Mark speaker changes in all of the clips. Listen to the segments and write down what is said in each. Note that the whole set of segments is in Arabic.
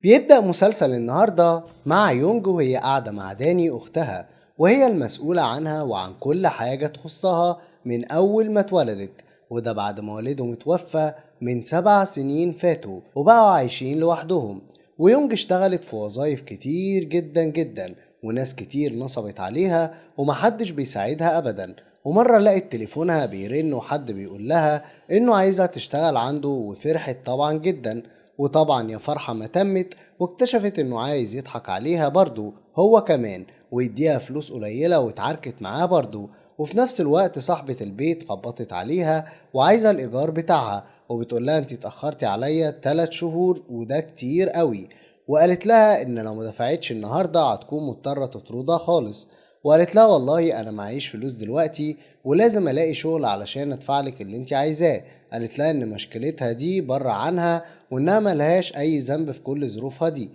Speaker 1: بيبدأ مسلسل النهاردة مع يونج وهي قاعدة مع داني أختها، وهي المسؤولة عنها وعن كل حاجة تخصها من أول ما اتولدت. وده بعد ما والدهم اتوفى من 7 سنين فاتوا وبقوا عايشين لوحدهم. ويونج اشتغلت في وظايف كتير جدا جدا، وناس كتير نصبت عليها ومحدش بيساعدها أبدا. ومرة لقت تليفونها بيرن وحد بيقول لها إنه عايزها تشتغل عنده، وفرحت طبعا جدا. وطبعا يا فرحة ما تمت، واكتشفت انه عايز يضحك عليها برضو هو كمان، ويديها فلوس قليلة واتعاركت معاه برضو. وفي نفس الوقت صاحبة البيت خبطت عليها وعايزة الإيجار بتاعها، وبتقول لها انتي اتأخرتي عليا 3 شهور وده كتير قوي. وقالت لها ان لو ما دفعتش النهاردة هتكون مضطرة تطردها خالص. وقالت لها والله انا معيش فلوس دلوقتي، ولازم الاقي شغل علشان ادفعلك اللي انتي عايزاه. قالت لها ان مشكلتها دي بره عنها، وانها ملهاش اي ذنب في كل ظروفها دي،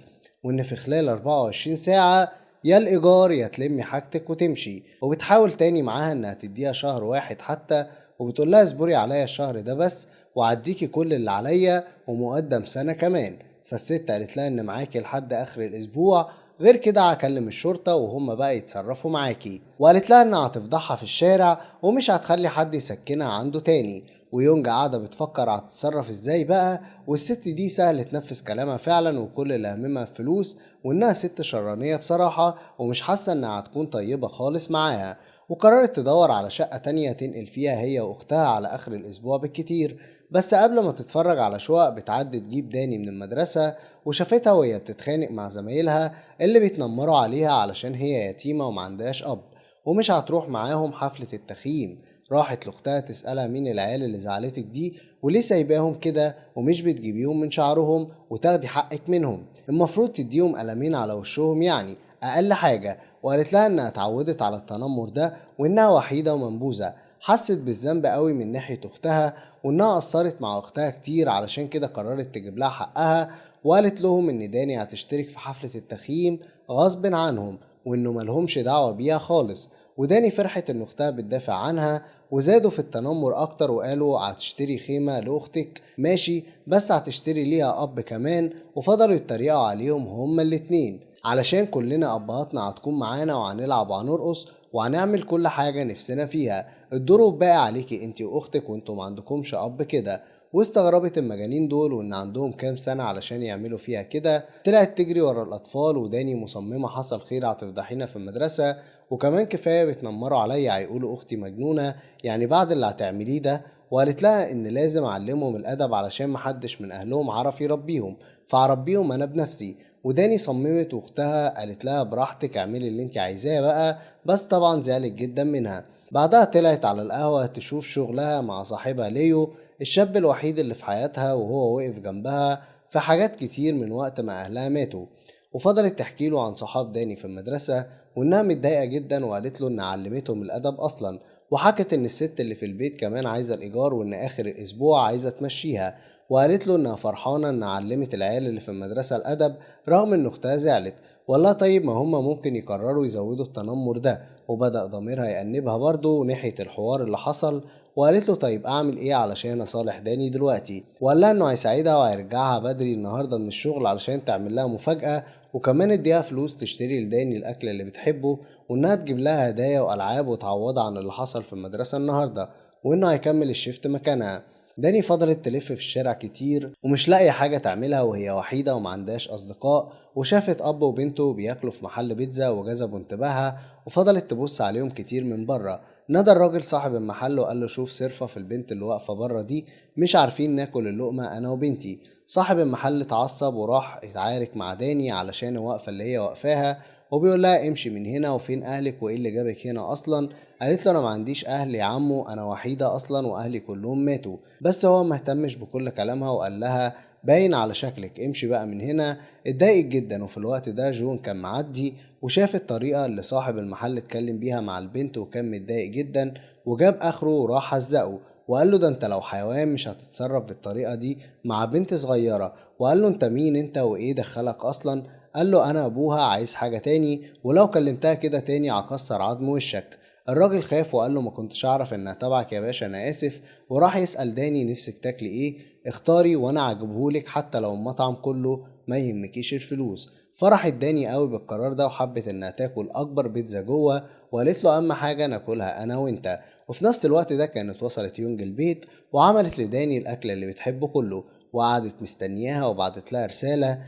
Speaker 1: وان في خلال 24 ساعة يا الايجار يا تلمي حاجتك وتمشي. وبتحاول تاني معاها انها تديها شهر واحد حتى، وبتقول لها اصبري عليا الشهر ده بس وعديكي كل اللي عليا ومقدم سنة كمان. فالست قالت لها ان معاكي لحد اخر الاسبوع، غير كده هكلم الشرطة وهم بقى يتصرفوا معاكي. وقالت لها انها هتفضحها في الشارع ومش هتخلي حد يسكنها عنده تاني. ويونج قاعدة بتفكر هتتصرف ازاي بقى، والست دي سهل تنفذ كلامها فعلا، وكل اللي هممها الفلوس، وانها ست شرانية بصراحة ومش حاسة انها هتكون طيبة خالص معاها. وقررت تدور على شقة تانية تنقل فيها هي واختها على اخر الاسبوع بالكتير. بس قبل ما تتفرج على شقق بتعدي تجيب داني من المدرسة، وشافتها وهي بتتخانق مع زمايلها اللي بيتنمروا عليها علشان هي يتيمة ومعندهاش اب، ومش هتروح معاهم حفلة التخييم. راحت لاختها تسألها مين العيال اللي زعلتك دي، وليه سايباهم كده ومش بتجيبيهم من شعرهم وتاخدي حقك منهم، المفروض تديهم قلمين على وشهم يعني اقل حاجة. وقالت لها انها اتعودت على التنمر ده، وانها وحيدة ومنبوذة. حست بالذنب قوي من ناحية اختها، وانها قصرت مع اختها كتير، علشان كده قررت تجيب لها حقها. وقالت لهم ان داني هتشترك في حفلة التخييم غصب عنهم، وانه ملهمش دعوة بيها خالص. وداني فرحت ان اختها بتدافع عنها، وزادوا في التنمر اكتر وقالوا هتشتري خيمة لاختك ماشي، بس هتشتري ليها اب كمان. وفضلوا يتريقوا عليهم هما الاتنين، علشان كلنا ابهاتنا هتكون معانا وهنلعب وهنرقص وهنعمل كل حاجة نفسنا فيها. الدور باقي عليكي انتي واختك وانتوا ما عندكمش اب كده. واستغربت المجانين دول وان عندهم كام سنة علشان يعملوا فيها كده. طلعت تجري ورا الاطفال، وداني مصممة حصل خير هتفضحينا في المدرسة، وكمان كفاية بتنمروا عليا هيقولوا اختي مجنونة يعني بعد اللي هتعمليه ده. وقالت لها ان لازم اعلمهم الادب علشان محدش من اهلهم عرف يربيهم، فهربيهم انا بنفسي. وداني صممت، واختها قالت لها براحتك اعملي اللي انت عايزاه بقى، بس طبعا زعلت جدا منها. بعدها طلعت على القهوة تشوف شغلها مع صاحبها ليو، الشاب الوحيد اللي في حياتها، وهو وقف جنبها في حاجات كتير من وقت ما أهلها ماتوا. وفضلت تحكي له عن صحاب داني في المدرسة، وإنها متضايقة جدا، وقالت له إن علمتهم الأدب أصلا. وحكت إن الست اللي في البيت كمان عايزة الإيجار، وإن آخر الأسبوع عايزة تمشيها. وقالت له إنها فرحانة إن علمت العيال اللي في المدرسة الأدب رغم إن أختها زعلت. والله طيب ما هما ممكن يقرروا يزودوا التنمر ده. وبدأ ضميرها يأنبها برضه ناحية الحوار اللي حصل. وقالت له طيب اعمل ايه علشان اصالح داني دلوقتي. وقال لها انه هيساعدها وهيرجعها بدري النهارده من الشغل علشان تعمل لها مفاجأة، وكمان اديها فلوس تشتري لداني الاكل اللي بتحبه، وانها تجيب لها هدايا والعاب وتعوضها عن اللي حصل في المدرسة النهارده، وانه هيكمل الشيفت مكانها. داني فضلت تلف في الشارع كتير ومش لاقية حاجة تعملها وهي وحيدة ومعندهاش أصدقاء. وشافت أب وبنته بياكلوا في محل بيتزا وجذبوا انتباهها، وفضلت تبص عليهم كتير من بره. نادى الراجل صاحب المحل وقال له شوف صرفة في البنت اللي واقفة بره دي، مش عارفين ناكل اللقمة أنا وبنتي. صاحب المحل اتعصب وراح يتعارك مع داني علشان الوقفة اللي هي واقفاها، وبيقول لها امشي من هنا، وفين أهلك وإيه اللي جابك هنا أصلا. قالت له أنا ما عنديش أهل يا عمو، أنا وحيدة أصلا وأهلي كلهم ماتوا. بس هو مهتمش بكل كلامها وقال لها باين على شكلك امشي بقى من هنا. اتضايقت جدا. وفي الوقت ده جون كان معدي وشاف الطريقة اللي صاحب المحل اتكلم بيها مع البنت، وكان متضايق جدا وجاب اخره وراح هزقه. وقال له ده انت لو حيوان مش هتتصرف بالطريقة دي مع بنت صغيرة. وقال له انت مين انت وايه دخلك اصلا. قال له انا ابوها عايز حاجة تاني، ولو كلمتها كده تاني هكسر عظم وشك. الراجل خاف وقال له ما كنتش اعرف انها تبعك يا باشا، انا اسف. وراح يسأل داني نفسك تاكلي ايه، اختاري وانا عجبهولك حتى لو المطعم كله ما يهمكيش الفلوس. فرحت داني قوي بالقرار ده وحبت انها تاكل اكبر بيتزا جوه، وقالت له اهم حاجه ناكلها انا وانت. وفي نفس الوقت ده كانت وصلت يونج البيت وعملت لداني الاكل اللي بتحبه كله، وقعدت مستنياها وبعتت لها رساله.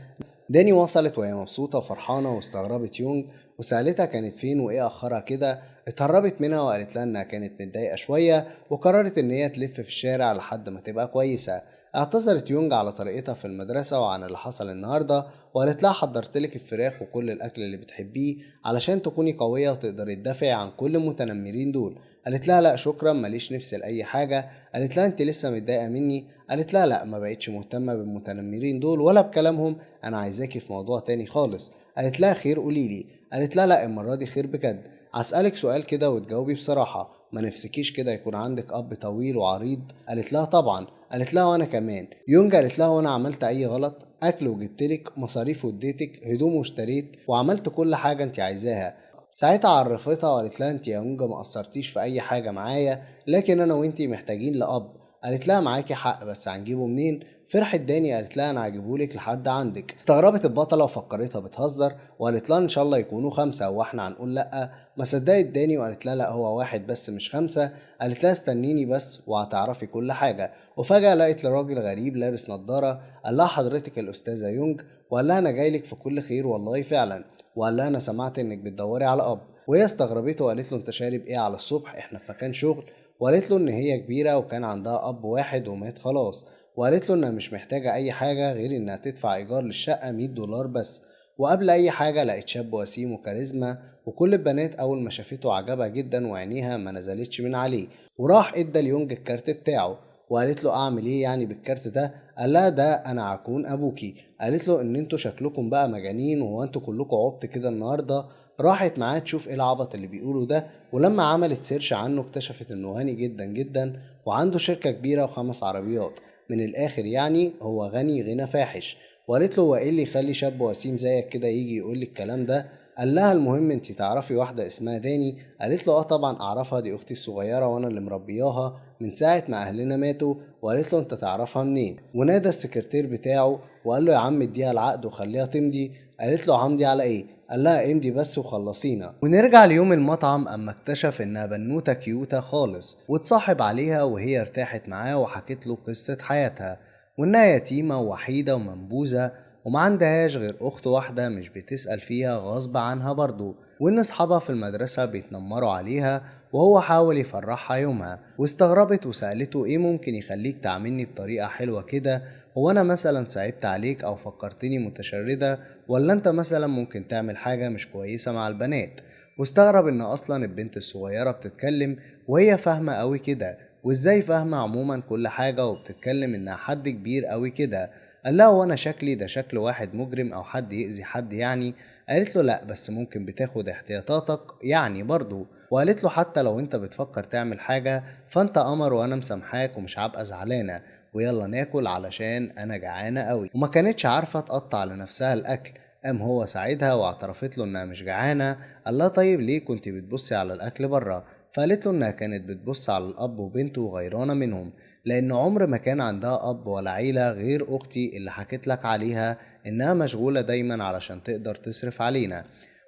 Speaker 1: داني وصلت وهي مبسوطة وفرحانة واستغربت يونج وسألتها كانت فين وإيه أخرها كده. اتهربت منها وقالت لها إنها كانت متضايقة شوية وقررت إن هي تلف في الشارع لحد ما تبقى كويسة. اعتذرت يونج على طريقتها في المدرسة وعن اللي حصل النهاردة، وقالت لها حضرتلك الفراخ وكل الأكل اللي بتحبيه علشان تكوني قوية وتقدري تدافعي عن كل المتنمرين دول. قالت لها لا شكرا، ماليش نفس لأي حاجة. قالت لها انت لسه متضايقة مني؟ قالت لها لا، ما بقتش مهتمة بالمتنمرين دول ولا بكلامهم، انا عايزاكي في موضوع تاني خالص. قالت لها خير قوليلي. قالت لها لا، المرة دي خير بجد. هسألك سؤال كده وتجاوبي بصراحة، ما نفسكيش كده يكون عندك اب طويل وعريض؟ قالت لها طبعا. قالت لها وانا كمان. يونج قالت لها وانا عملت اي غلط؟ اكل وجبتلك، مصاريف واديتك، هدوم واشتريت، وعملت كل حاجة انت عايزاها. ساعتها عرفتها وقالت لها انت يا يونج ما قصرتيش في اي حاجة معايا، لكن انا وانتي محتاجين لاب. قالت لها معاكي حق، بس هنجيبه منين؟ فرحت داني قالت لها انا هجيبهولك لحد عندك. استغربت البطله وفكرتها بتهزر وقالت لها ان شاء الله يكونوا 5 واحنا هنقول لا. ما صدقت داني وقالت لها لا هو واحد بس مش 5. قالت لها استنيني بس وهتعرفي كل حاجه. وفجاه لقيت لراجل غريب لابس نظاره، قال لها حضرتك الاستاذه يونج؟ وقال لها انا جايلك في كل خير والله فعلا. وقال لها انا سمعت انك بتدوري على اب. وهي استغربته وقالت له انت شارب ايه على الصبح، احنا في مكان شغل. وقالت له ان هي كبيره وكان عندها اب واحد ومات خلاص. وقالت له انها مش محتاجة اي حاجة غير انها تدفع ايجار للشقة $100 بس. وقبل اي حاجة لقيت شاب وسيم وكاريزما، وكل البنات اول ما شافته عجبها جدا وعينيها ما نزلتش من عليه. وراح ادى ليونج الكارت بتاعه. وقالت له اعمل ايه يعني بالكارت ده؟ قال لها ده انا هكون ابوكي. قالت له ان انتوا شكلكم بقى مجانين، وهو انتوا كلكم عبط كده النهارده؟ راحت معاه تشوف ايه العبط اللي بيقوله ده، ولما عملت سيرش عنه اكتشفت انه غني جدا جدا وعنده شركة كبيرة و5 عربيات. من الاخر يعني هو غني غنى فاحش. وقالت له هو ايه اللي يخلي شاب وسيم زيك كده يجي يقول لي الكلام ده؟ قال لها المهم انت تعرفي واحده اسمها داني؟ قالت له اه طبعا اعرفها، دي اختي الصغيره وانا اللي مربياها من ساعه ما اهلنا ماتوا. وقالت له انت تعرفها منين؟ ونادى السكرتير بتاعه وقال له يا عم اديها العقد وخليها تمضي. قالت له عمضي على ايه؟ قال لها امضي بس وخلصينا. ونرجع ليوم المطعم اما اكتشف انها بنوته كيوته خالص واتصاحب عليها، وهي ارتاحت معاه وحكت له قصه حياتها، وانها يتيمه ووحيده ومنبوذه وما عندهاش غير اخت واحده مش بتسأل فيها غصب عنها برضه، وان اصحابها في المدرسه بيتنمروا عليها، وهو حاول يفرحها يومها. واستغربت وسألته ايه ممكن يخليك تعاملني بطريقه حلوه كده؟ هو انا مثلا صعبت عليك او فكرتني متشرده؟ ولا انت مثلا ممكن تعمل حاجه مش كويسه مع البنات؟ واستغرب ان اصلا البنت الصغيره بتتكلم وهي فاهمه قوي كده، وازاي فاهمه عموما كل حاجه وبتتكلم انها حد كبير قوي كده. قال لها وانا شكلي ده شكل واحد مجرم او حد يأذي حد يعني؟ قالت له لا، بس ممكن بتاخد احتياطاتك يعني برضو. وقالت له حتى لو انت بتفكر تعمل حاجة فانت قمر وانا مسامحاك ومش هبقى زعلانة، ويلا ناكل علشان انا جعانة قوي. وما كانتش عارفة تقطع لنفسها الاكل. قام هو ساعدها واعترفت له انها مش جعانة. قال لها طيب ليه كنت بتبصي على الاكل بره؟ فقالت له انها كانت بتبص على الاب وبنته وغيرانة منهم، لان عمر ما كان عندها اب ولا عيلة غير اختي اللي حكيت لك عليها انها مشغولة دايما علشان تقدر تصرف علينا.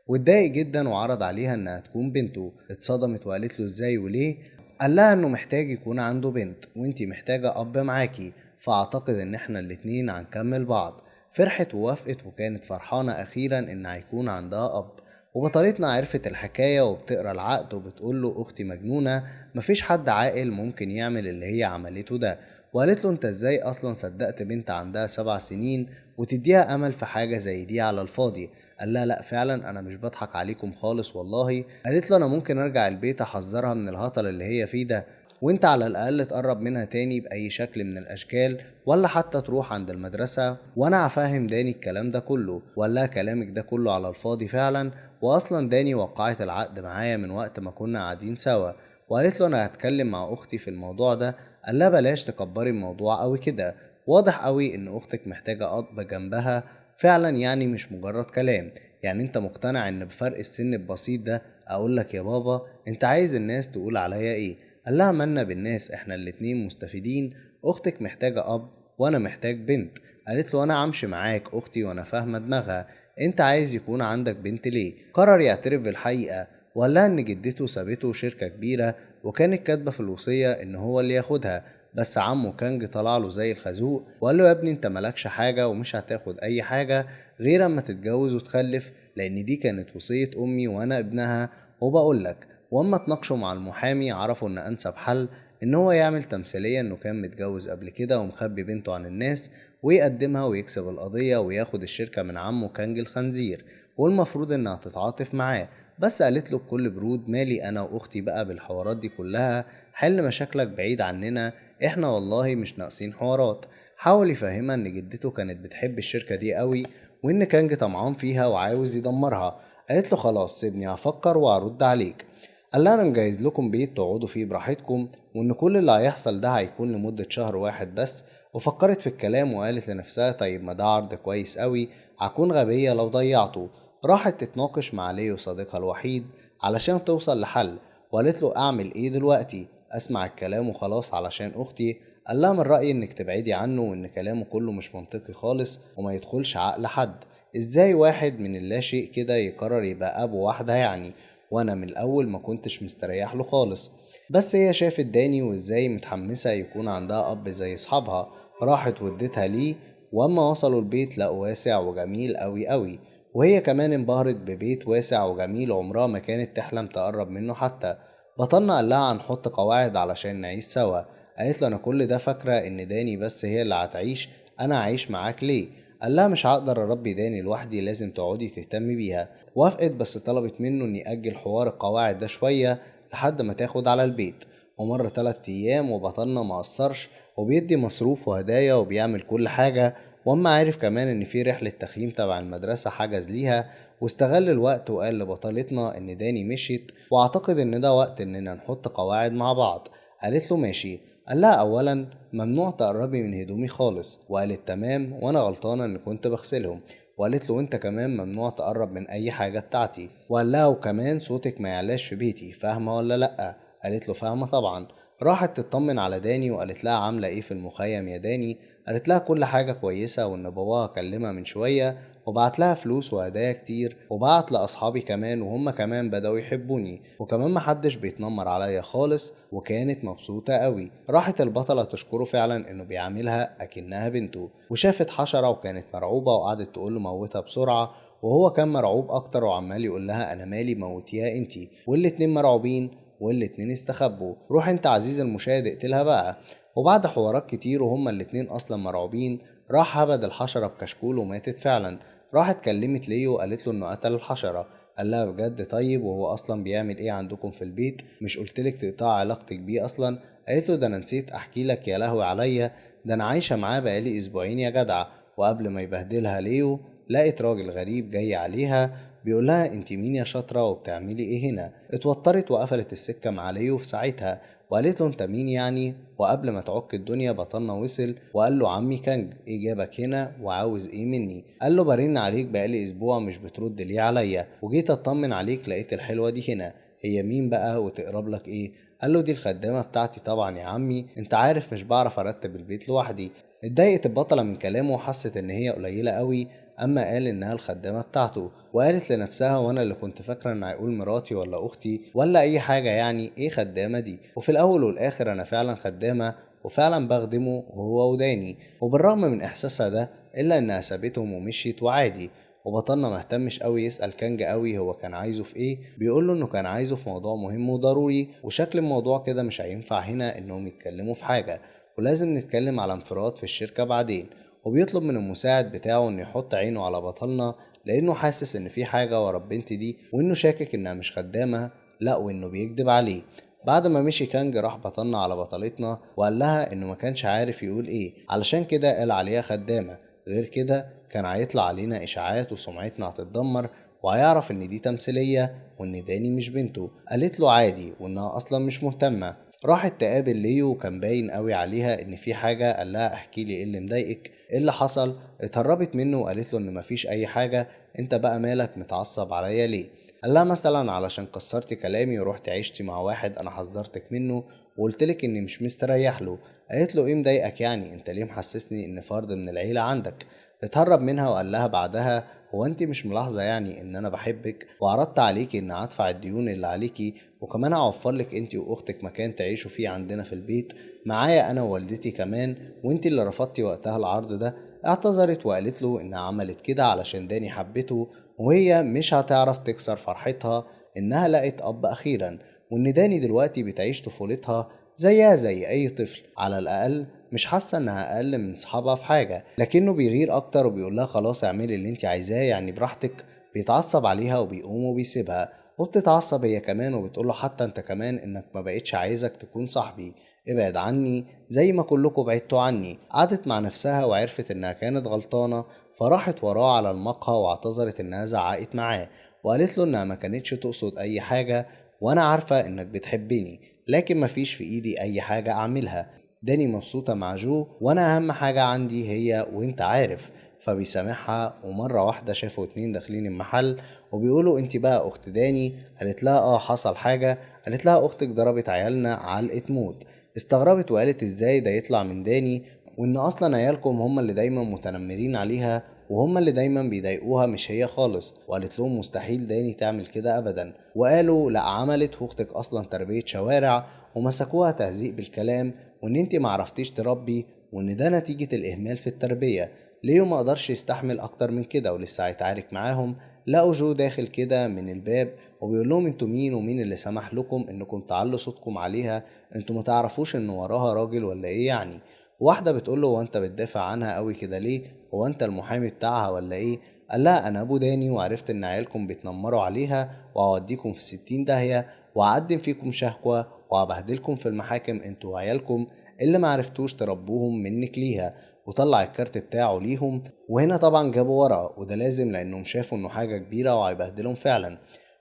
Speaker 1: واتضايق جدا وعرض عليها انها تكون بنته. اتصدمت وقالت له ازاي وليه؟ قال لها انه محتاج يكون عنده بنت وانتي محتاجة اب معاكي، فاعتقد ان احنا الاتنين هنكمل بعض. فرحت ووافقت وكانت فرحانة اخيرا ان هيكون عندها اب. وبطلتنا عرفت الحكاية وبتقرا العقد وبتقول له اختي مجنونة، مفيش حد عاقل ممكن يعمل اللي هي عملته ده. وقالت له انت ازاي اصلا صدقت بنت عندها 7 سنين وتديها امل في حاجة زي دي على الفاضي؟ قال لها لا فعلا انا مش بضحك عليكم خالص والله. قالت له انا ممكن ارجع البيت احذرها من الهطل اللي هي فيه ده، وانت على الاقل تقرب منها تاني باي شكل من الاشكال، ولا حتى تروح عند المدرسة وانا هفهم داني الكلام ده كله. ولا كلامك ده كله على الفاضي فعلا، واصلا داني وقعت العقد معايا من وقت ما كنا قاعدين سوا. وقالت له انا هتكلم مع اختي في الموضوع ده. قال لها بلاش تكبري الموضوع قوي كده، واضح قوي ان اختك محتاجة اب جنبها فعلا يعني مش مجرد كلام. يعني انت مقتنع ان بفرق السن البسيط ده اقول لك يا بابا انت عايز الناس تقول عليا ايه؟ قال لها مالنا بالناس، احنا الاتنين مستفيدين، اختك محتاجة اب وانا محتاج بنت. قالت له انا امشي معاك اختي وانا فاهمة دماغها، انت عايز يكون عندك بنت ليه؟ قرر يعترف بالحقيقة وقال لها ان جدته سابته شركة كبيرة وكانت كاتبة في الوصية ان هو اللي ياخدها، بس عمه كانج طلع له زي الخازوق وقال له يا ابني انت مالكش حاجة ومش هتاخد اي حاجة غير اما تتجوز وتخلف، لان دي كانت وصية امي وانا ابنها. وبقول لك واما اتناقشوا مع المحامي عرفوا ان انسب حل ان هو يعمل تمثيلية انه كان متجوز قبل كده ومخبي بنته عن الناس ويقدمها ويكسب القضية وياخد الشركة من عمه كانج الخنزير، والمفروض انها تتعاطف معاه. بس قالت له بكل برود مالي انا واختي بقى بالحوارات دي كلها، حل مشاكلك بعيد عننا، احنا والله مش ناقصين حوارات. حاول يفهمها ان جدته كانت بتحب الشركة دي قوي وان كانج طمعان فيها وعاوز يدمرها. قالت له خلاص سيبني هفكر وهرد عليك. قال لها انا مجهز لكم بيت تقعدوا فيه براحتكم وان كل اللي هيحصل ده هيكون لمدة شهر واحد بس. وفكرت في الكلام وقالت لنفسها طيب ما ده عرض كويس قوي، هكون غبية لو ضيعته. راحت تتناقش مع ليو صديقها الوحيد علشان توصل لحل، وقالت له اعمل ايه دلوقتي؟ اسمع الكلام وخلاص علشان اختي؟ قال لها من رأيي انك تبعدي عنه وان كلامه كله مش منطقي خالص وما يدخلش عقل حد. ازاي واحد من اللاشيء كده يقرر يبقى ابو واحدة يعني؟ وانا من الاول ما كنتش مستريح له خالص. بس هي شافت داني وازاي متحمسة يكون عندها اب زي اصحابها، راحت ودتها ليه. واما وصلوا البيت لقوا واسع وجميل قوي قوي، وهي كمان انبهرت ببيت واسع وجميل عمرها ما كانت تحلم تقرب منه حتى. بطلنا قال لها هنحط قواعد علشان نعيش سوا. قالت له انا كل ده فاكرة ان داني بس هي اللي هتعيش، انا عايش معاك ليه؟ قال لها مش هقدر اربي داني لوحدي، لازم تقعدي تهتمي بيها. وافقت بس طلبت منه ان يأجل حوار القواعد ده شوية لحد ما تاخد على البيت. ومر 3 ايام وبطلنا ما قصرش وبيدي مصروف وهدايا وبيعمل كل حاجة. واما عارف كمان ان في رحلة تخييم تبع المدرسة حجز ليها، واستغل الوقت وقال لبطلتنا ان داني مشيت واعتقد ان ده وقت اننا نحط قواعد مع بعض. قالت له ماشي. قال لها اولا ممنوع تقربي من هدومي خالص، وقالت تمام وانا غلطانة ان كنت بغسلهم. وقالت له انت كمان ممنوع تقرب من اي حاجة بتاعتي. وقال لها وكمان صوتك ما يعلاش في بيتي، فاهمة ولا لأ؟ قالت له فاهمة طبعا. راحت تطمن على داني وقالت لها عاملة ايه في المخيم يا داني؟ قالت لها كل حاجة كويسة وان باباها كلمها من شوية وبعت لها فلوس وهدايا كتير وبعت لأصحابي كمان وهم كمان بدأوا يحبوني وكمان محدش بيتنمر عليا خالص، وكانت مبسوطة قوي. راحت البطلة تشكره فعلا انه بيعاملها اكنها بنته. وشافت حشرة وكانت مرعوبة وقعدت تقول له موتها بسرعة، وهو كان مرعوب اكتر وعمال يقول لها انا مالي موتيها انتي. والاتنين مرعوبين والاتنين استخبوا. روح انت عزيز المشاهد اقتلها بقى. وبعد حوارات كتير وهما الاتنين اصلا مرعوبين، راح هبد الحشرة بكشكول وماتت فعلا. راحت كلمت ليو وقالت له انه قتل الحشرة. قال لها بجد؟ طيب وهو اصلا بيعمل ايه عندكم في البيت؟ مش قلتلك تقطع علاقتك بيه اصلا؟ قالت له ده انا نسيت احكي لك يا لهوي عليا، ده انا عايشة معاه بقالي اسبوعين يا جدع. وقبل ما يبهدلها ليو لقت راجل غريب جاي عليها بيقولها انت مين يا شاطرة وبتعملي ايه هنا؟ اتوترت وقفلت السكة مع ليو في ساعتها وقالت له انت مين يعني؟ وقبل ما تعك الدنيا بطلنا وصل وقال له عمي كانج ايه جابك هنا وعاوز ايه مني؟ قال له برن عليك بقالي اسبوع مش بترد ليه عليا، وجيت اطمن عليك لقيت الحلوة دي هنا. هي مين بقى وتقرب لك ايه؟ قال له دي الخدامة بتاعتي طبعا يا عمي، انت عارف مش بعرف ارتب البيت لوحدي. اتضايقت البطلة من كلامه وحست ان هي قليلة قوي اما قال انها الخدامة بتاعته، وقالت لنفسها وانا اللي كنت فاكرة ان هيقول مراتي ولا اختي ولا اي حاجة يعني، ايه خدامة دي؟ وفي الاول والاخر انا فعلا خدامة وفعلا بخدمه هو وداني. وبالرغم من احساسها ده الا انها سابتهم ومشيت وعادي. وبطلنا مهتمش قوي يسأل كانج قوي هو كان عايزه في ايه، بيقوله انه كان عايزه في موضوع مهم وضروري وشكل الموضوع كده مش هينفع هنا انهم يتكلموا في حاجة، ولازم نتكلم على انفراد في الشركة بعدين. وبيطلب من المساعد بتاعه انه يحط عينه على بطلنا لانه حاسس ان في حاجة ورا البنت دي وانه شاكك انها مش خدامة، لا وانه بيكذب عليه. بعد ما مشي كانج راح بطلنا على بطلتنا وقال لها انه ما كانش عارف يقول ايه علشان كده قال عليها خدامة، غير كده كان هيطلع علينا اشاعات وسمعتنا هتتدمر وهيعرف ان دي تمثيلية وان داني مش بنته. قالت له عادي وانها اصلا مش مهتمة. راحت تقابل ليو وكان باين قوي عليها ان في حاجة. قال لها احكي لي ايه اللي مضايقك، ايه اللي حصل. اتهربت منه وقالت له ان مفيش اي حاجة. انت بقى مالك متعصب عليا ليه؟ قال لها مثلا علشان كسرتي كلامي ورحت عشتي مع واحد انا حذرتك منه وقلتلك اني مش مستريح له. قالت له ايه مضايقك يعني؟ انت ليه محسسني ان فرد من العيلة عندك؟ اتهرب منها وقال لها بعدها هو انت مش ملاحظة يعني ان انا بحبك وعرضت عليكي ان ادفع الديون اللي عليكي وكمان هوفر لك انت واختك مكان تعيشوا فيه عندنا في البيت معايا انا ووالدتي كمان، وانت اللي رفضتي وقتها العرض ده. اعتذرت وقالت له انها عملت كده علشان داني حبته وهي مش هتعرف تكسر فرحتها انها لقت اب اخيرا، وان داني دلوقتي بتعيش طفولتها زيها زي اي طفل، على الاقل مش حاسه انها اقل من صحابها في حاجه. لكنه بيغير اكتر وبيقول لها خلاص اعملي اللي انت عايزاه يعني براحتك. بيتعصب عليها وبيقوم وبيسيبها، وبتتعصب هي كمان وبتقول له حتى انت كمان انك ما بقتش عايزك تكون صاحبي، ابعد عني زي ما كلكم بعدتوا عني. قعدت مع نفسها وعرفت انها كانت غلطانه، فراحت وراه على المقهى واعتذرت انها زعقت معاه وقالت له انها ما كانتش تقصد اي حاجه، وانا عارفه انك بتحبني لكن مفيش في ايدي اي حاجه اعملها. داني مبسوطة مع جو وانا اهم حاجة عندي هي وانت عارف. فبيسامحها ومرة واحدة شافوا اتنين داخلين المحل وبيقولوا انت بقى اخت داني؟ قالت لها اه حصل حاجة. قالت لها اختك ضربت عيالنا علقة موت. استغربت وقالت ازاي ده يطلع من داني، وان اصلا عيالكم هم اللي دايما متنمرين عليها وهم اللي دايما بيضايقوها مش هي خالص. وقالت لهم مستحيل داني تعمل كده ابدا. وقالوا لا عملت، واختك اصلا تربية شوارع ومسكوها تهزيء بالكلام، وان انت معرفتيش تربي وان ده نتيجة الاهمال في التربية. ليو ما قدرش يستحمل اكتر من كده ولسه هيتعارك معاهم. لقوا جو داخل كده من الباب وبيقول لهم انتوا مين ومين اللي سمح لكم انكم تعلوا صوتكم عليها؟ انتوا ما تعرفوش ان وراها راجل ولا ايه يعني؟ واحدة بتقول له هو انت بتدافع عنها قوي كده ليه؟ هو انت المحامي بتاعها ولا ايه؟ قال لها انا ابو داني وعرفت ان عيالكم بيتنمروا عليها وهوديكم في 60 داهية وهقدم فيكم شكوى وهبهدلكم في المحاكم انتوا وعيالكم اللي معرفتوش تربوهم منك ليها. وطلع الكارت بتاعه ليهم، وهنا طبعا جابوا ورقة وده لازم لانهم شافوا انه حاجة كبيرة وهيبهدلهم فعلا.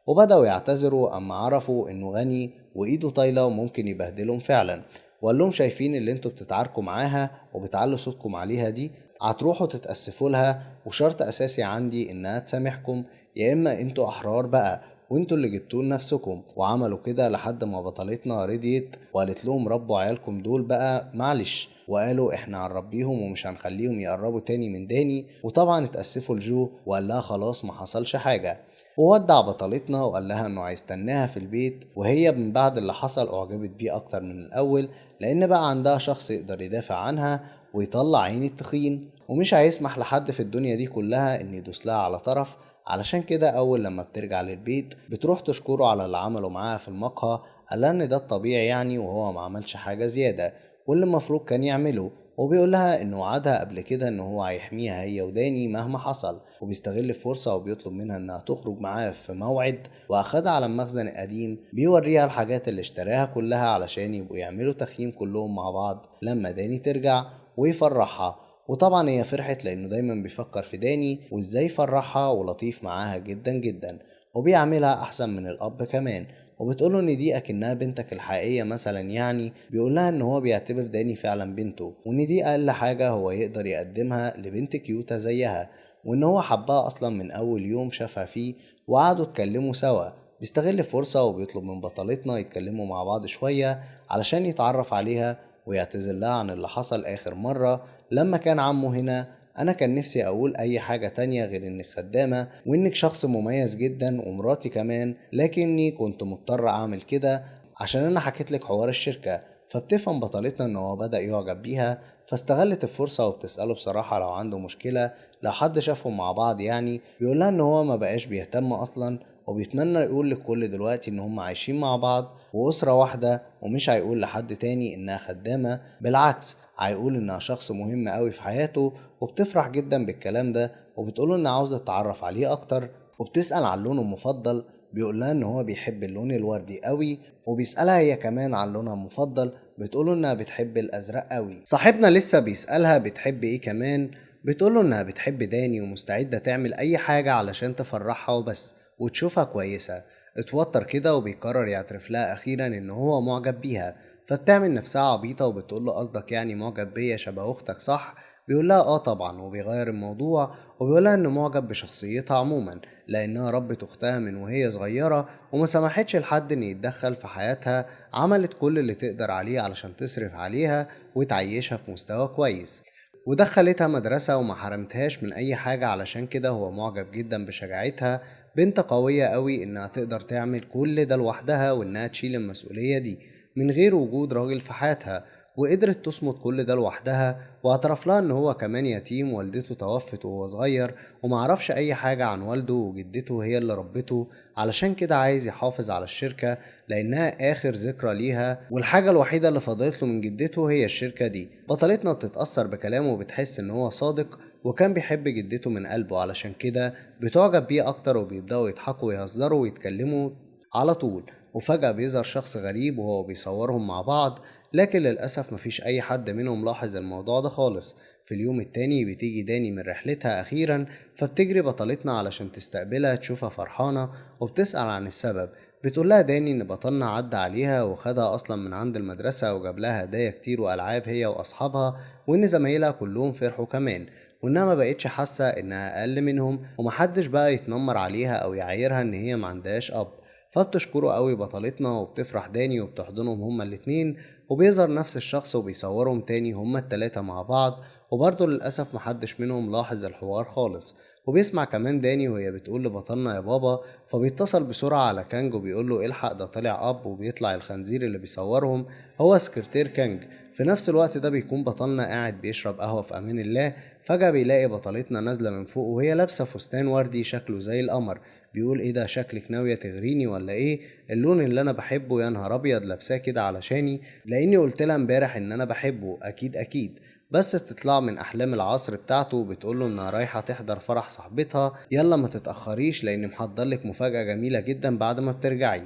Speaker 1: وبدأوا يعتذروا اما عرفوا انه غني وايده طايلة وممكن يبهدلهم فعلا. وقال لهم شايفين اللي انتوا بتتعاركوا معاها وبتعلوا صوتكم عليها دي؟ هتروحوا تتأسفوا لها وشرط اساسي عندي انها تسامحكم، يا اما انتوا احرار بقى وانتوا اللي جبتوه لنفسكم. وعملوا كده لحد ما بطلتنا رضيت وقالت لهم ربوا عيالكم دول بقى معلش، وقالوا احنا هنربيهم ومش هنخليهم يقربوا تاني من داني. وطبعا اتأسفوا لجو وقال لها خلاص ما حصلش حاجة. وودع بطلتنا وقال لها انه هيستناها في البيت، وهي من بعد اللي حصل اعجبت بيه اكتر من الاول لان بقى عندها شخص يقدر يدافع عنها ويطلع عين التخين، ومش هيسمح لحد في الدنيا دي كلها ان يدوس لها على طرف. علشان كده اول لما بترجع للبيت بتروح تشكره على اللي عمله معاها في المقهى. قال لها ان ده الطبيعي يعني وهو ما عملش حاجة زيادة واللي المفروض كان يعمله. وبيقول لها انه وعدها قبل كده ان هو هيحميها هي وداني مهما حصل، وبيستغل الفرصة وبيطلب منها انها تخرج معاه في موعد. واخدها على المخزن القديم بيوريها الحاجات اللي اشتراها كلها علشان يبقوا يعملوا تخييم كلهم مع بعض لما داني ترجع ويفرحها. وطبعا هي فرحت لانه دايما بيفكر في داني وازاي يفرحها ولطيف معاها جدا جدا وبيعملها احسن من الاب كمان. وبتقوله ان دي اكنها بنتك الحقيقية مثلا يعني. بيقولها ان هو بيعتبر داني فعلا بنته وان دي اقل حاجة هو يقدر يقدمها لبنت كيوتة زيها، وان هو حبها اصلا من اول يوم شافها فيه وقعدوا اتكلموا سوا. بيستغل الفرصة وبيطلب من بطلتنا يتكلموا مع بعض شوية علشان يتعرف عليها ويعتذر لها عن اللي حصل آخر مرة لما كان عمه هنا. أنا كان نفسي أقول أي حاجة تانية غير إنك خدامة وإنك شخص مميز جدا ومراتي كمان، لكني كنت مضطر أعمل كده عشان أنا حكيت لك حوار الشركة. فبتفهم بطلتنا إن هو بدأ يعجب بيها، فاستغلت الفرصة وبتسأله بصراحة لو عنده مشكلة لو حد شافهم مع بعض يعني. بيقولها إن هو ما بقاش بيهتم أصلا وبيتمنى يقول للكل دلوقتي إن هم عايشين مع بعض وأسرة واحدة، ومش هيقول لحد تاني إنها خدامة، بالعكس هيقول إنها شخص مهم قوي في حياته. وبتفرح جدا بالكلام ده وبتقوله إنها عاوزة تتعرف عليه أكتر، وبتسأل عن لونه المفضل. بيقولها إن هو بيحب اللون الوردي قوي، وبيسألها هي كمان عن لونها المفضل. بتقوله إنها بتحب الأزرق قوي. صاحبنا لسه بيسألها بتحب إيه كمان. بتقوله إنها بتحب داني ومستعدة تعمل أي حاجة علشان تفرحها وبس، وتشوفها كويسة. اتوتر كده وبيقرر يعترف لها أخيرا إن هو معجب بيها، فبتعمل نفسها عبيطة وبتقول له قصدك يعني معجب بيا شبه أختك صح؟ بيقول لها اه طبعا، وبيغير الموضوع وبيقولها انه معجب بشخصيتها عموما لانها ربت اختها من وهي صغيرة وما سمحتش لحد ان يتدخل في حياتها. عملت كل اللي تقدر عليه علشان تصرف عليها وتعيشها في مستوى كويس، ودخلتها مدرسة وما حرمتهاش من أي حاجة. علشان كده هو معجب جدا بشجاعتها، بنت قوية قوي إنها تقدر تعمل كل ده لوحدها وإنها تشيل المسؤولية دي من غير وجود راجل في حياتها، وقدرت تصمد كل ده لوحدها. واعترف لها إن هو كمان يتيم، والدته توفت وهو صغير ومعرفش أي حاجة عن والده، وجدته هي اللي ربته. علشان كده عايز يحافظ على الشركة لأنها آخر ذكرى ليها، والحاجة الوحيدة اللي فضلت له من جدته هي الشركة دي. بطلتنا بتتأثر بكلامه وبتحس إن هو صادق وكان بيحب جدته من قلبه، علشان كده بتعجب بيه أكتر وبيبدأوا يضحكوا ويهزروا ويتكلموا على طول. وفجأة بيظهر شخص غريب وهو بيصورهم مع بعض، لكن للأسف مفيش أي حد منهم لاحظ الموضوع ده خالص. في اليوم التاني بتيجي داني من رحلتها أخيرا، فبتجري بطلتنا علشان تستقبلها تشوفها فرحانة وبتسأل عن السبب. بتقولها داني إن بطلنا عدى عليها وخدها أصلا من عند المدرسة وجاب لها هدايا كتير وألعاب هي وأصحابها، وإن زمايلها كلهم فرحوا كمان، وإنها ما بقتش حاسة إنها أقل منهم ومحدش بقى يتنمر عليها أو يعايرها إن هي ما عندهاش أب. فبتشكره قوي بطلتنا وبتفرح داني وبتحضنهم هما الاتنين، وبيظهر نفس الشخص وبيصورهم تاني هما التلاتة مع بعض. وبرضه للأسف محدش منهم لاحظ الحوار خالص. وبيسمع كمان داني وهي بتقول لبطلنا يا بابا، فبيتصل بسرعة على كانج وبيقول له الحق ده طلع أب، وبيطلع الخنزير اللي بيصورهم هو سكرتير كانج. في نفس الوقت ده بيكون بطلنا قاعد بيشرب قهوة في أمان الله، فجأة بيلاقي بطلتنا نازلة من فوق وهي لابسة فستان وردي شكله زي القمر. بيقول ايه ده، شكلك ناوية تغريني ولا ايه؟ اللون اللي انا بحبه، يا نهار ابيض لابساه كده علشاني؟ لاني قلت لها امبارح ان انا بحبه اكيد اكيد. بس بتطلع من احلام العصر بتاعته وبتقوله انها رايحة تحضر فرح صاحبتها، يلا ما تتأخريش لاني محضرلك مفاجأة جميلة جدا بعد ما بترجعي.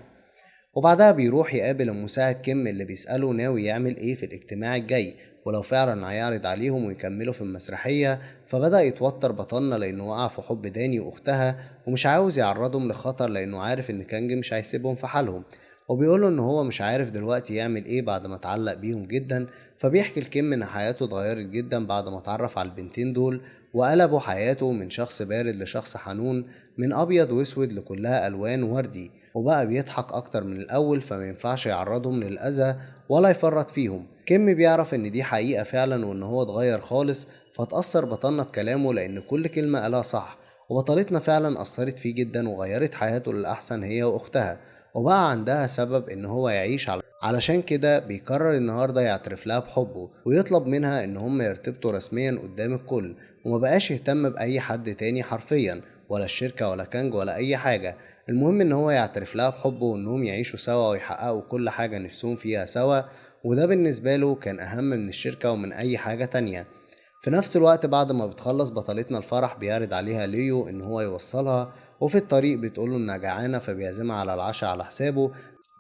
Speaker 1: وبعدها بيروح يقابل المساعد كيم اللي بيسأله ناوي يعمل ايه في الاجتماع الجاي، ولو فعلا هيعرض عليهم ويكملوا في المسرحية. فبدأ يتوتر بطلنا لأنه وقع في حب داني وأختها ومش عاوز يعرضهم لخطر لأنه عارف إن كانج مش هيسيبهم في حالهم. وبيقوله إن هو مش عارف دلوقتي يعمل إيه بعد ما اتعلق بيهم جدا. فبيحكي لكيم إن حياته اتغيرت جدا بعد ما اتعرف على البنتين دول، وقلبوا حياته من شخص بارد لشخص حنون، من أبيض وأسود لكلها ألوان وردي. وبقى بيضحك أكتر من الأول، فما ينفعش يعرضهم للأذى ولا يفرط فيهم. كيم بيعرف إن دي حقيقة فعلا وإن هو اتغير خالص، فتأثر بطلنا بكلامه لأن كل كلمة قالها صح. وبطلتنا فعلا أثرت فيه جدا وغيرت حياته للأحسن هي وأختها، وبقى عندها سبب إن هو يعيش علشان كده بيقرر النهاردة يعترف لها بحبه ويطلب منها إن هم يرتبطوا رسميا قدام الكل، ومبقاش يهتم بأي حد تاني حرفيا، ولا الشركة ولا كانج ولا أي حاجة. المهم إن هو يعترف لها بحبه وإنهم يعيشوا سوا ويحققوا كل حاجة نفسهم فيها سوا، وده بالنسبة له كان أهم من الشركة ومن أي حاجة تانية. في نفس الوقت بعد ما بتخلص بطلتنا الفرح بيعرض عليها ليو ان هو يوصلها، وفي الطريق بتقوله انها جعانة فبيعزمها على العشاء على حسابه.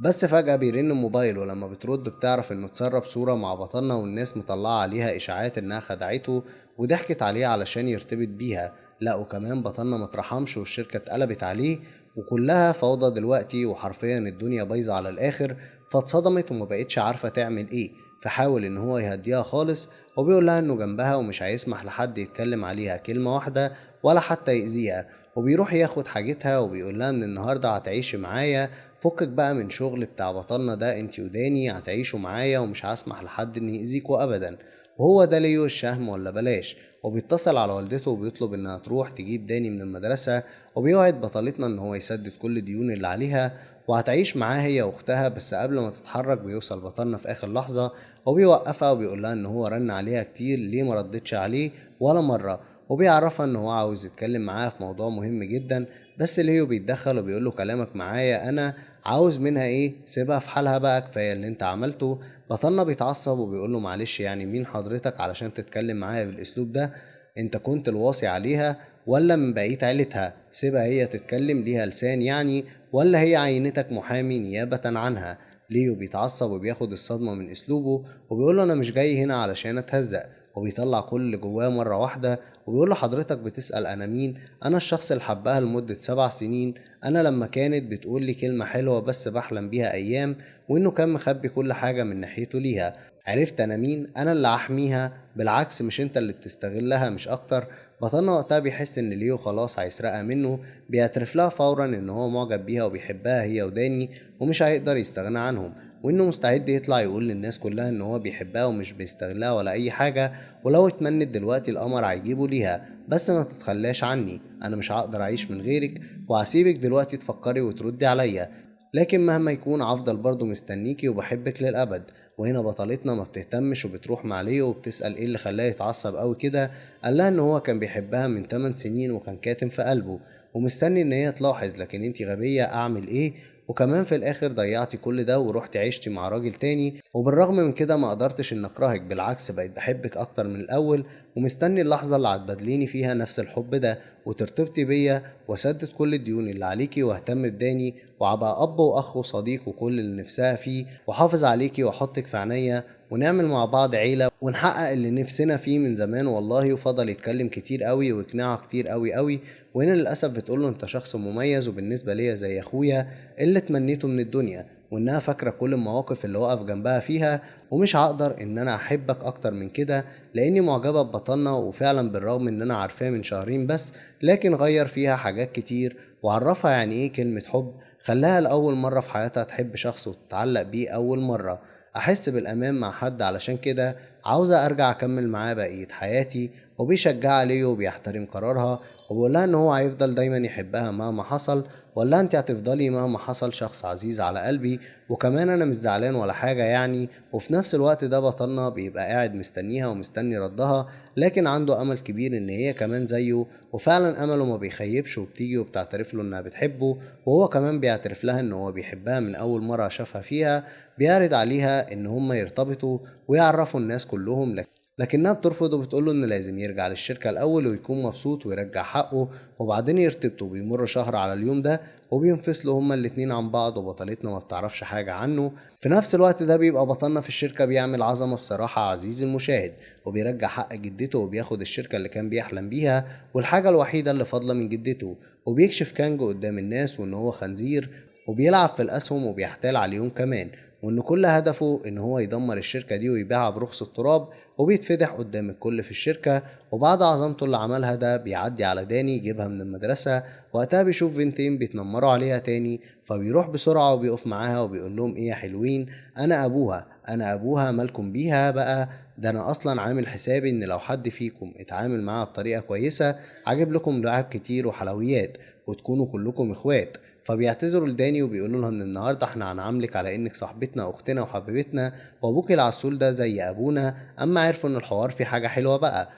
Speaker 1: بس فجأة بيرن الموبايل، ولما بترد بتعرف انه اتسرب صورة مع بطلنا والناس مطلعة عليها اشاعات انها خدعته وضحكت عليه علشان يرتبط بيها. لا وكمان بطلنا مترحمش والشركة اتقلبت عليه وكلها فوضى دلوقتي، وحرفيا الدنيا بايظة على الاخر. فاتصدمت ومبقتش عارفة تعمل ايه. فحاول ان هو يهديها خالص وبيقول لها انه جنبها ومش هيسمح لحد يتكلم عليها كلمة واحدة ولا حتى يأذيها. وبيروح ياخد حاجتها وبيقول لها من النهاردة هتعيشي معايا، فكك بقى من شغل بتاع بطلنا ده، انتي وداني هتعيشوا معايا ومش هسمح لحد ان يأذيكوا ابدا. وهو ده ليو الشهم ولا بلاش. وبيتصل على والدته وبيطلب انها تروح تجيب داني من المدرسة، وبيوعد بطلتنا ان هو يسدد كل الديون اللي عليها وهتعيش معاه هي واختها. بس قبل ما تتحرك بيوصل بطلنا في اخر لحظة وبيوقفها وبيقول لها ان هو رن عليها كتير ليه ما ردتش عليه ولا مرة، وبيعرفها ان هو عاوز يتكلم معاها في موضوع مهم جدا. بس ليو بيتدخل وبيقول له كلامك معايا انا عاوز منها ايه، سيبها في حالها بقى، كفايه اللي انت عملته. بطلنا بيتعصب وبيقول له معلش يعني مين حضرتك علشان تتكلم معايا بالاسلوب ده؟ انت كنت الواصي عليها ولا من بقية عيلتها؟ سيبها هي تتكلم، ليها لسان يعني، ولا هي عينتك محامي نيابة عنها؟ ليو بيتعصب وبياخد الصدمة من اسلوبه وبيقول له انا مش جاي هنا علشان اتهزق، وبيطلع كل اللي جواه مرة واحدة، وبيقول له حضرتك بتسأل أنا مين؟ أنا الشخص اللي حبها لمدة 7 سنين. أنا لما كانت بتقول لي كلمة حلوة بس بحلم بيها أيام، وإنه كان مخبي كل حاجة من ناحيته ليها. عرفت أنا مين؟ أنا اللي أحميها، بالعكس مش أنت اللي بتستغلها مش أكتر. بطلنا وقتها بيحس إن ليو خلاص هيسرقها منه، بيعترف لها فورا إن هو معجب بيها وبيحبها هي وداني، ومش هيقدر يستغنى عنهم، وإنه مستعد يطلع يقول للناس كلها إن هو بيحبها ومش بيستغلها ولا أي حاجة. ولو اتمنت دلوقتي القمر هيجيبه ليها، بس ما تتخلاش عني، أنا مش هقدر أعيش من غيرك، وهسيبك دلوقتي تفكري وتردي عليا، لكن مهما يكون هفضل برضه مستنيكي وبحبك للأبد. وهنا بطلتنا ما بتهتمش وبتروح مع ليو وبتسأل ايه اللي خلاه يتعصب قوي كده. قال لها ان هو كان بيحبها من 8 سنين وكان كاتم في قلبه ومستني ان هي تلاحظ، لكن انتي غبية، اعمل ايه؟ وكمان في الاخر ضيعتي كل ده ورحتي عشتي مع راجل تاني، وبالرغم من كده ما قدرتش ان اكرهك، بالعكس بقيت بحبك اكتر من الاول، ومستني اللحظة اللي هتبادليني فيها نفس الحب ده وترتبطي بيا واسدد كل الديون اللي عليكي واهتم بداني وابقى اب واخ وصديق وكل اللي نفسها فيه، واحافظ عليكي واحطك في عينيا، ونعمل مع بعض عيلة ونحقق اللي نفسنا فيه من زمان والله. وفضل يتكلم كتير قوي ويقنعها كتير قوي قوي. وهنا للأسف بتقوله انت شخص مميز وبالنسبة ليا زي اخويا اللي تمنيته من الدنيا، وانها فاكرة كل المواقف اللي وقف جنبها فيها، ومش هقدر ان انا احبك اكتر من كده لاني معجبة ببطلنا. وفعلا بالرغم ان انا عارفاه من شهرين بس، لكن غير فيها حاجات كتير وعرفها يعني ايه كلمة حب، خلاها لأول مرة في حياتها تحب شخص وتتعلق بيه أول مرة، أحس بالأمان مع حد. علشان كده عاوزة أرجع أكمل معاه بقية حياتي. وبيشجعها ليه وبيحترم قرارها، وبيقولها إن هو هيفضل دايما يحبها مهما حصل، ولا أنت هتفضلي مهما حصل شخص عزيز على قلبي، وكمان أنا مش زعلان ولا حاجة يعني. وفي نفس الوقت ده بطلنا بيبقى قاعد مستنيها ومستني ردها، لكن عنده أمل كبير إن هي كمان زيه، وفعلا أمله ما بيخيبش، وبتيجي وبتعترف له إنها بتحبه، وهو كمان بيعترف لها إن هو بيحبها من أول مرة شافها فيها. بيعرض عليها إن هما يرتبطوا ويعرفوا الناس كلهم، لكنها بترفض وبتقوله إن لازم يرجع للشركة الأول ويكون مبسوط ويرجع حقه وبعدين يرتبطوا. بيمر شهر على اليوم ده وبينفصلوا هما الاتنين عن بعض، وبطلتنا ما بتعرفش حاجة عنه. في نفس الوقت ده بيبقى بطلنا في الشركة بيعمل عظمة بصراحة عزيزي المشاهد، وبيرجع حق جدته وبياخد الشركة اللي كان بيحلم بيها والحاجة الوحيدة اللي فاضلة من جدته، وبيكشف كانجو قدام الناس وإن هو خنزير وبيلعب في الأسهم وبيحتال عليهم كمان، وإن كل هدفه إن هو يدمر الشركة دي ويبيعها برخص التراب، وبيتفضح قدام الكل في الشركة. وبعد عظمته اللي عملها ده بيعدي على داني يجيبها من المدرسة، وقتها بيشوف بنتين بيتنمروا عليها تاني، فبيروح بسرعة وبيقف معاها وبيقول لهم ايه يا حلوين، انا ابوها، انا ابوها، مالكم بيها بقى؟ ده انا اصلا عامل حسابي ان لو حد فيكم اتعامل معاها بطريقة كويسة عجب لكم لعب كتير وحلويات وتكونوا كلكم اخوات. فبيعتذروا لداني وبيقولوا لها ان النهارده احنا هنعاملك على انك صاحبتنا اختنا وحبيبتنا، وابوك العسول ده زي ابونا. اما عرفوا ان الحوار فيه حاجه حلوه بقى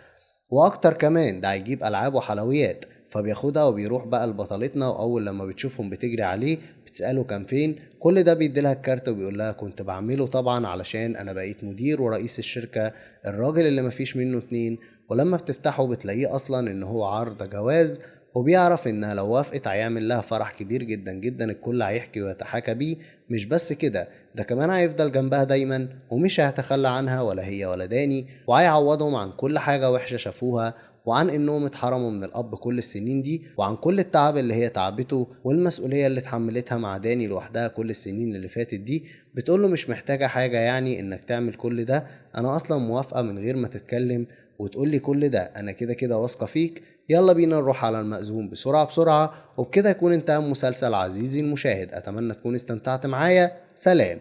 Speaker 1: واكتر كمان، ده هيجيب العاب وحلويات، فبياخدها وبيروح بقى لبطلتنا، واول لما بتشوفهم بتجري عليه بتساله كان فين. كل ده بيديلها الكارت وبيقول لها كنت بعمله طبعا علشان انا بقيت مدير ورئيس الشركه، الراجل اللي مفيش منه اتنين. ولما بتفتحه بتلاقيه اصلا ان هو عرض جواز، وبيعرف انها لو وافقت هيعمل لها فرح كبير جدا جدا الكل هيحكي ويتحاكى بيه. مش بس كده، ده كمان هيفضل جنبها دايما ومش هيتخلى عنها ولا هي ولا داني، وهيعوضهم عن كل حاجة وحشة شافوها، وعن انهم اتحرموا من الاب كل السنين دي، وعن كل التعب اللي هي تعبته والمسؤولية اللي اتحملتها مع داني لوحدها كل السنين اللي فاتت دي. بتقوله مش محتاجة حاجة يعني انك تعمل كل ده، انا اصلا موافقة من غير ما تتكلم وتقولي كل ده، انا كده كده واثقة فيك. يلا بينا نروح على المأذون بسرعة بسرعة. وبكده يكون انتهى مسلسل عزيزي المشاهد، اتمنى تكون استمتعت معايا. سلام.